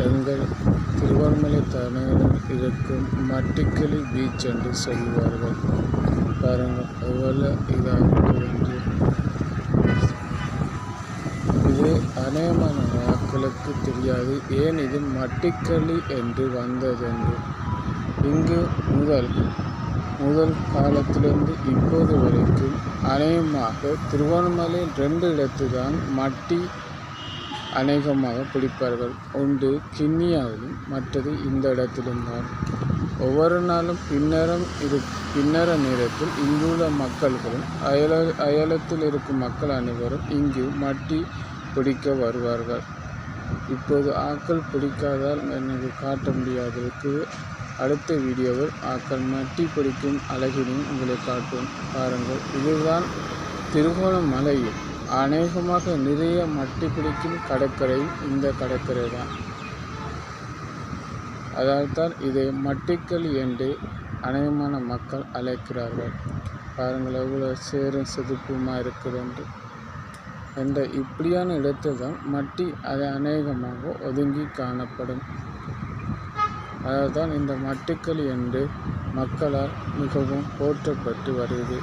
எங்கள் திருவண்ணாமலை தலைநகரில் இருக்கும் மட்டிக்களி பீச் என்று சொல்வார்கள். பாருங்கள் எவ்வளோ இதாகிட்டு. இது அநேகமான மக்களுக்கு தெரியாது ஏன் இது மட்டிக்களி என்று வந்ததென்று. இங்கு முதல் காலத்திலிருந்து இப்போது வரைக்கும் அநேகமாக திருவண்ணாமலையில் 2 இடத்துதான் மட்டி அநேகமாக பிடிப்பார்கள். ஒன்று கிண்ணியாவிலும், மற்றது இந்த இடத்திலும் தான். ஒவ்வொரு நாளும் பின்னர நேரத்தில் இங்குள்ள மக்கள்களும் அயலத்தில் இருக்கும் மக்கள் அனைவரும் இங்கு மட்டி பிடிக்க வருவார்கள். இப்போது ஆக்கள் பிடிக்காதால் எனக்கு காட்ட முடியாததுக்கு அடுத்த வீடியோவில் ஆக்கள் மட்டி பிடிக்கும் அழகினையும் உங்களை காட்டும். பாருங்கள், இதுதான் திருகோணமலையில் அநேகமாக நிறைய மட்டி பிடிக்கும் கடற்கரை இந்த கடற்கரை தான். அதால்தான் இதை மட்டிக்களி என்று அநேகமான மக்கள் அழைக்கிறார்கள். பாருங்கள் எவ்வளோ சேரும் செதுப்புமாக இருக்கிறது என்ற இப்படியான இடத்தில் தான் மட்டி அது அநேகமாக ஒதுங்கி காணப்படும். அதால்தான் இந்த மட்டிக்களி என்று மக்களால் மிகவும் போற்றப்பட்டு வருகிறது.